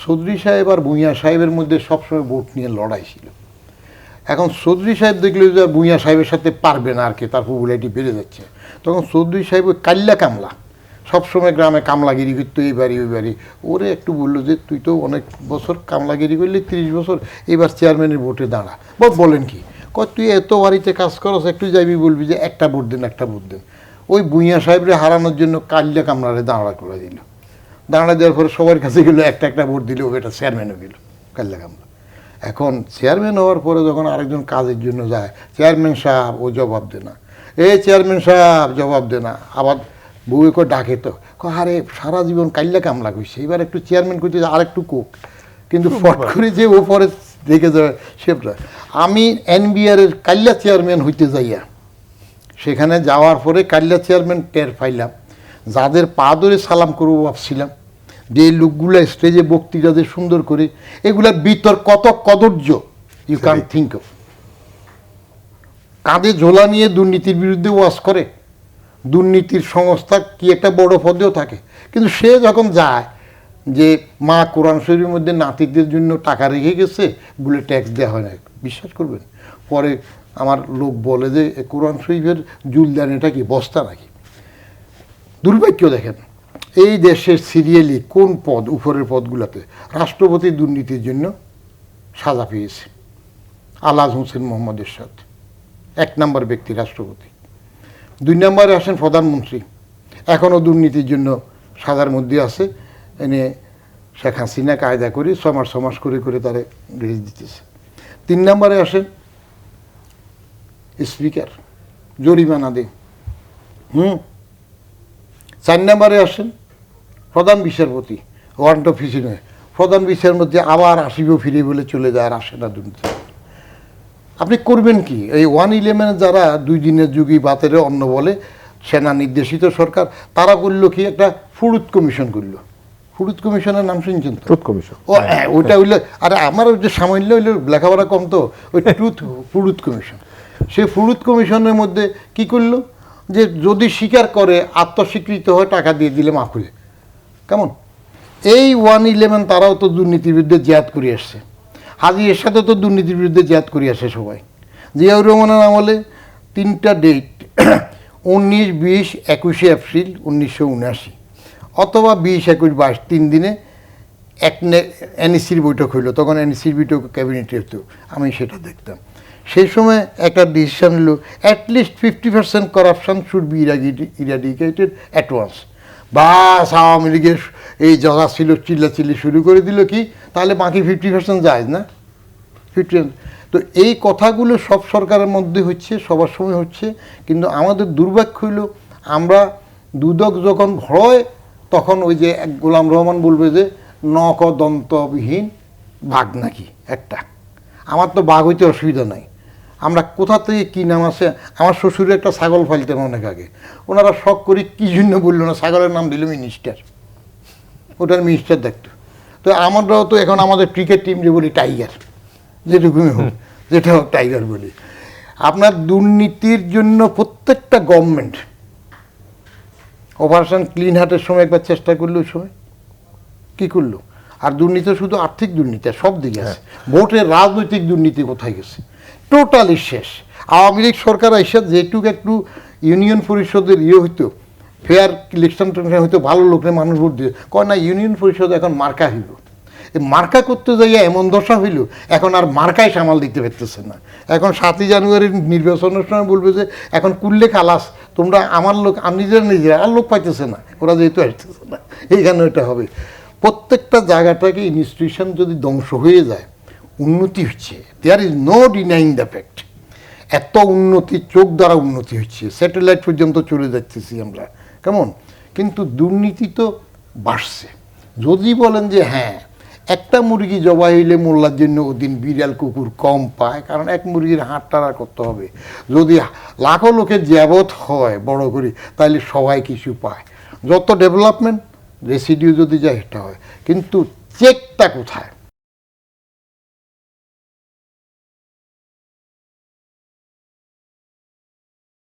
চৌধুরী সাহেব আর ভূঁইয়া সাহেবের মধ্যে সবসময় ভোট নিয়ে লড়াই ছিল। এখন চৌধুরী সাহেব দেখলে যে ভূঁইয়া সাহেবের সাথে পারবে না আর কি, তার পপুলারিটি বেড়ে যাচ্ছে, তখন চৌধুরী সাহেব ওই কাল্লা কামলা সবসময় গ্রামে কামলাগিরি করতো, এই বাড়ি ওই বাড়ি। ওরে একটু বললো যে তুই তো অনেক বছর কামলাগিরি করলি, 30 বছর, এবার চেয়ারম্যানের ভোটে দাঁড়া। বলেন কি, তুই এত বাড়িতে কাজ করস, একটু যাবি বলবি যে একটা ভোট দেন, একটা ভোট দেন। ওই ভূঁইয়া সাহেবরে হারানোর জন্য কাল্লা কামলারে দাঁড়া করে দিল। দাঁড়া দেওয়ার পরে সবার কাছে গেলো, একটা ভোট দিল, এটা চেয়ারম্যানও গেল কাল্লা কামলা। এখন চেয়ারম্যান হওয়ার পরে যখন আরেকজন কাজের জন্য যায়, চেয়ারম্যান সাহেব ও জবাব দে না, চেয়ারম্যান সাহেব জবাব দে না। আবার বউকে ডাকে তো, আরে সারা জীবন কাল্লা কামলা করছে, এবার একটু চেয়ারম্যান করতে আর একটু কোক। কিন্তু ফট করে যে ও পরে দেখে যায় সেটা। আমি NBR এর কাল্লা চেয়ারম্যান হইতে যাইয়া সেখানে যাওয়ার পরে কাল্লা চেয়ারম্যান টের পাইলাম, যাদের পা ধরে সালাম করবো ভাবছিলাম, যে লোকগুলা স্টেজে বক্তৃতা যে সুন্দর করে, এগুলার ভিতর কত কদর্য ইউ ক্যান থিঙ্ক অফ। কাঁধে ঝোলা নিয়ে দুর্নীতির বিরুদ্ধে ওয়াজ করে, দুর্নীতির সংস্থা কি একটা বড় পদেও থাকে, কিন্তু সে যখন যায় যে মা কোরআন শরীফের মধ্যে নাতিদের জন্য টাকা রেখে গেছে বলে ট্যাক্স দেওয়া হয় না, বিশ্বাস করবেন। পরে আমার লোক বলে যে কোরআন শরীফের জুলদানিটা কি বস্তা নাকি। দুর্ভাগ্য দেখেন, এই দেশের সিরিয়ালি কোন পদ, উপরের পদগুলোতে রাষ্ট্রপতি দুর্নীতির জন্য সাজা পেয়েছে। আলাজ হোসেন মোহাম্মদ এরশাদ 1 নম্বর ব্যক্তি রাষ্ট্রপতি। 2 নম্বরে আসেন প্রধানমন্ত্রী, এখনও দুর্নীতির জন্য সাজার মধ্যে আছে। এনে শেখ হাসিনা কায়দা করে 6 মাস করে করে তারে রেজ দিতেছে। 3 নম্বরে আসেন স্পিকার, জরিমানা দে। 4 নম্বরে আসেন প্রধান বিচারপতি, ওয়ারেন্ট অফ ইস্যু নয়, প্রধান বিচারের মধ্যে আবার আসিবেও ফিরে বলে চলে যায়, আর আসে না দুর্নীতি। আপনি করবেন কি? এই 111 যারা 2 দিনের যুগী বাতেরে অন্ন বলে, সেনা নির্দেশিত সরকার, তারা করলো কি, একটা ফুরুত কমিশন করলো। ফুরুত কমিশনের নাম শুনছেন তো? Truth commission. ওইটা হইলো, আরে আমার ওই যে সামান্য হইলো লেখাপড়া কম তো, ওই ফুরুত কমিশন। সে ফুরুত কমিশনের মধ্যে কি করলো, যে যদি স্বীকার করে আত্মস্বীকৃত হয় টাকা দিয়ে দিলে মাফ করে। কেমন? এই 111 তারাও তো দুর্নীতির বিরুদ্ধে জেহাদ করে আসছে। হাজি এরশাদ তো দুর্নীতির বিরুদ্ধে জেহাদ করে আসে সবাই। জিয়াউর রহমানের আমলে 3টা ডেট 19, 20, 21 এপ্রিল 1979, অথবা 20, 21, 22, 3 দিনে NECর বৈঠক হইল। তখন NECর বৈঠক ক্যাবিনেটে হতো, আমি সেটা দেখতাম। সেই সময় একটা ডিসিশন হলো, at least 50% corruption should be eradicated at once. বাস আওয়ামী লীগের এই জগা ছিল, চিল্লাচিল্লি শুরু করে দিল কি, তাহলে বাকি 50% যায় না, 50%। তো এই কথাগুলো সব সরকারের মধ্যে হচ্ছে, সবার সময় হচ্ছে। কিন্তু আমাদের দুর্ভাগ্য হইল, আমরা দুদক যখন ভয়, তখন ওই যে গোলাম রহমান বলবে যে নক দন্তবিহীন বাঘ নাকি একটা। আমার তো বাঘ হইতে অসুবিধা নাই, আমরা কোথা থেকে কী নাম আছে। আমার শ্বশুরের একটা ছাগল ফাইলতেন অনেক আগে, ওনারা শখ করি কী জন্য বললো না, ছাগলের নাম দিল মিনিস্টার, ওটার মিনিস্টার দেখতো। তো আমরাও তো এখন আমাদের ক্রিকেট টিম যে বলি টাইগার, যেটুকুই হোক, যেটা হোক টাইগার বলি। আপনার দুর্নীতির জন্য প্রত্যেকটা গভর্নমেন্ট অপারেশন ক্লিন হার্টের সময় একবার চেষ্টা করলো, ওই সময় কী করলো। আর দুর্নীতি শুধু আর্থিক দুর্নীতি, সব দিকে আছে। ভোটের রাজনৈতিক দুর্নীতি কোথায় গেছে, টোটালি শেষ। আওয়ামী লীগ সরকার এসে যেটুকু একটু ইউনিয়ন পরিষদের হইতো, ফেয়ার ইলেকশন হইতো, ভালো লোকের মানুষ ভোট দিয়ে, কয় না ইউনিয়ন পরিষদ এখন মার্কা হইল। এই মার্কা করতে যাইয়া এমন দশা হইল, এখন আর মার্কায় সামাল দিতে পারতেছে না। এখন 7ই জানুয়ারির নির্বাচনের সময় বলবে যে এখন কুললে খালাস, তোমরা আমার লোক, আমি নিজেরা আর লোক পাইতেছে না, ওরা যেহেতু আসতেছে না, এইখানে ওইটা হবে। প্রত্যেকটা জায়গাটাকে ইনস্টিটিউশন যদি ধ্বংস হয়ে যায়, উন্নতি হচ্ছে, there is no denying the fact. এত উন্নতি, চোখ দ্বারা উন্নতি হচ্ছে, স্যাটেলাইট পর্যন্ত চলে যাচ্তেছি আমরা, কেমন। কিন্তু দুর্নীতি তো বাড়ছে। যদি বলেন যে হ্যাঁ, একটা মুরগি জবাই হইলে মোল্লার জন্য ওদিন বিড়াল কুকুর কম পায়, কারণ এক মুরগির হাট টাড়া করতে হবে। যদি লাখো লোকের জ্যাবত হয় বড় করে, তাহলে সবাই কিছু পায়। যত ডেভেলপমেন্ট রেসিডিউ যদি যায়, এটা হয়। কিন্তু চেকটা কোথায়?